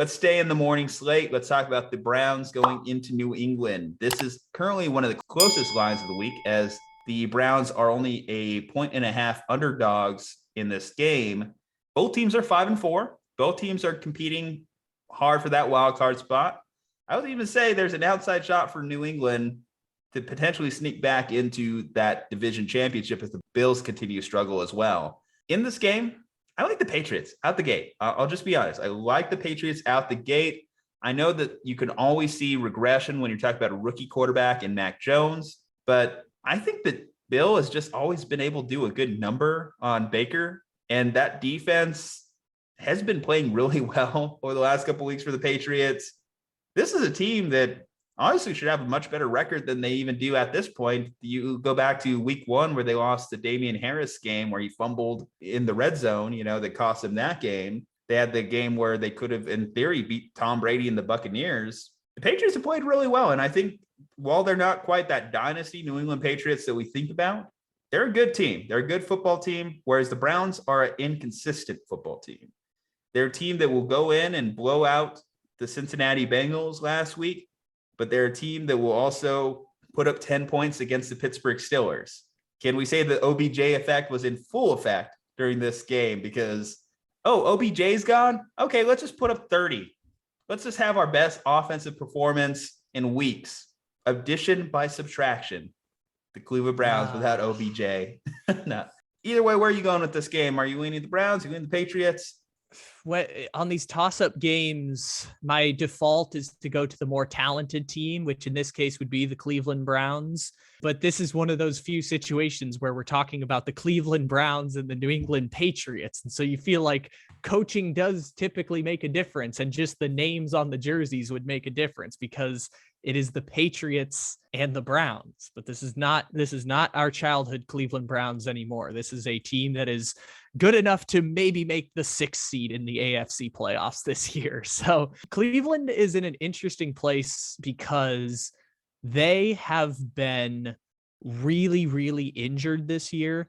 Let's stay in the morning slate. Let's talk about the Browns going into New England. This is currently one of the closest lines of the week, as the Browns are only a 1.5 underdogs in this game. Both teams are 5-4. Both teams are competing hard for that wild card spot. I would even say there's an outside shot for New England to potentially sneak back into that division championship if the Bills continue to struggle as well. In this game, I like the Patriots out the gate. I'll just be honest. I like the Patriots out the gate. I know that you can always see regression when you're talking about a rookie quarterback in Mac Jones, but I think that Bill has just always been able to do a good number on Baker, and that defense has been playing really well over the last couple of weeks for the Patriots. This is a team that honestly should have a much better record than they even do at this point. You go back to week 1 where they lost the Damian Harris game where he fumbled in the red zone, that cost them that game. They had the game where they could have, in theory, beat Tom Brady and the Buccaneers. The Patriots have played really well. And I think while they're not quite that dynasty New England Patriots that we think about, they're a good team. They're a good football team, whereas the Browns are an inconsistent football team. They're a team that will go in and blow out the Cincinnati Bengals last week, but they're a team that will also put up 10 points against the Pittsburgh Steelers. Can we say the OBJ effect was in full effect during this game? Because, OBJ's gone? Okay, let's just put up 30. Let's just have our best offensive performance in weeks. Addition by subtraction. The Cleveland Browns without OBJ. No. Either way, where are you going with this game? Are you leaning the Browns? Are you leaning the Patriots? On these toss-up games, my default is to go to the more talented team, which in this case would be the Cleveland Browns. But this is one of those few situations where we're talking about the Cleveland Browns and the New England Patriots. And so you feel like coaching does typically make a difference, and just the names on the jerseys would make a difference because it is the Patriots and the Browns. But this is not our childhood Cleveland Browns anymore. This is a team that is good enough to maybe make the 6th seed in the AFC playoffs this year. So Cleveland is in an interesting place because they have been really, really injured this year.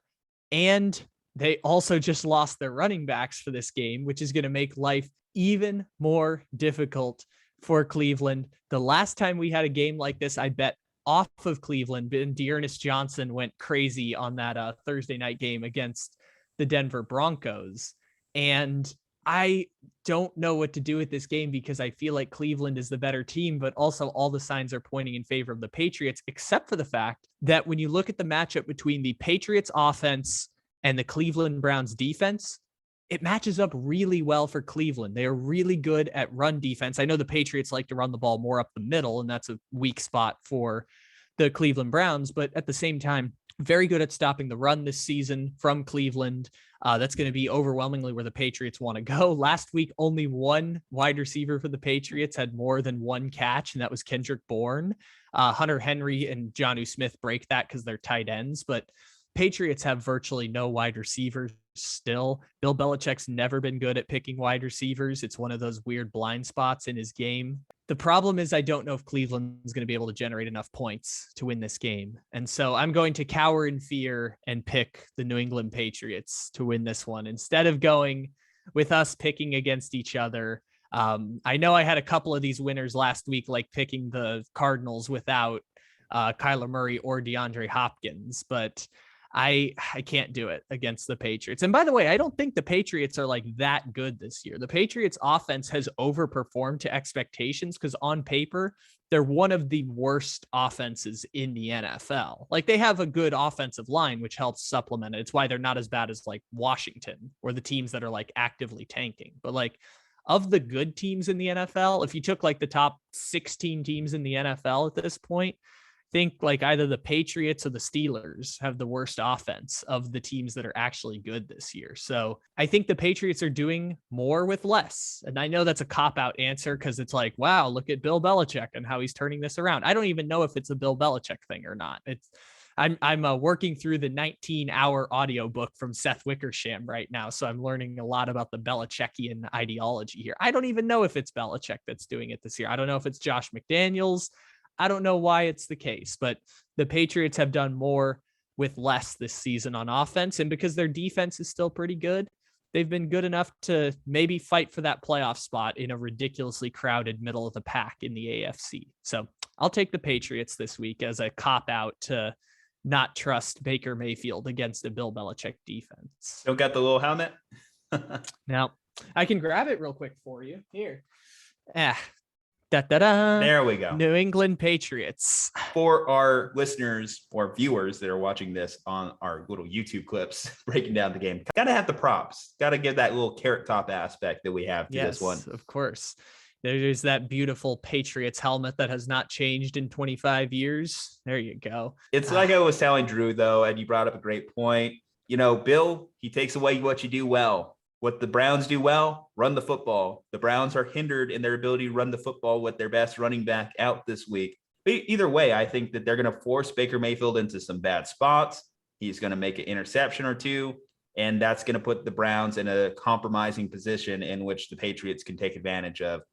And they also just lost their running backs for this game, which is going to make life even more difficult for Cleveland. The last time we had a game like this, I bet off of Cleveland, and Dearness Johnson went crazy on that Thursday night game against the Denver Broncos. And I don't know what to do with this game because I feel like Cleveland is the better team, but also all the signs are pointing in favor of the Patriots, except for the fact that when you look at the matchup between the Patriots offense and the Cleveland Browns defense, it matches up really well for Cleveland. They are really good at run defense. I know the Patriots like to run the ball more up the middle, and that's a weak spot for the Cleveland Browns, but at the same time, very good at stopping the run this season from Cleveland. That's going to be overwhelmingly where the Patriots want to go. Last week, only one wide receiver for the Patriots had more than one catch, and that was Kendrick Bourne. Hunter Henry and Jonnu Smith break that because they're tight ends, but Patriots have virtually no wide receivers still. Bill Belichick's never been good at picking wide receivers. It's one of those weird blind spots in his game. The problem is I don't know if Cleveland's going to be able to generate enough points to win this game. And so I'm going to cower in fear and pick the New England Patriots to win this one instead of going with us picking against each other. I know I had a couple of these winners last week, like picking the Cardinals without Kyler Murray or DeAndre Hopkins, but I can't do it against the Patriots. And by the way, I don't think the Patriots are like that good this year. The Patriots offense has overperformed to expectations because on paper, they're one of the worst offenses in the NFL. Like they have a good offensive line, which helps supplement it. It's why they're not as bad as like Washington or the teams that are like actively tanking. But like of the good teams in the NFL, if you took like the top 16 teams in the NFL at this point, think like either the Patriots or the Steelers have the worst offense of the teams that are actually good this year. So I think the Patriots are doing more with less. And I know that's a cop-out answer because it's like, wow, look at Bill Belichick and how he's turning this around. I don't even know if it's a Bill Belichick thing or not. I'm working through the 19-hour audiobook from Seth Wickersham right now. So I'm learning a lot about the Belichickian ideology here. I don't even know if it's Belichick that's doing it this year. I don't know if it's Josh McDaniels. I don't know why it's the case, but the Patriots have done more with less this season on offense. And because their defense is still pretty good, they've been good enough to maybe fight for that playoff spot in a ridiculously crowded middle of the pack in the AFC. So I'll take the Patriots this week as a cop out to not trust Baker Mayfield against a Bill Belichick defense. Don't got the little helmet? Now, I can grab it real quick for you. Here. Da-da-da. There we go. New England Patriots. For our listeners or viewers that are watching this on our little YouTube clips breaking down the game, got to have the props. Got to give that little carrot top aspect that we have to this one. Of course. There's that beautiful Patriots helmet that has not changed in 25 years. There you go. It's like I was telling Drew, though, and you brought up a great point. You know, Bill, he takes away what you do well. What the Browns do well, run the football. The Browns are hindered in their ability to run the football with their best running back out this week. But either way, I think that they're going to force Baker Mayfield into some bad spots. He's going to make an interception or two, and that's going to put the Browns in a compromising position in which the Patriots can take advantage of.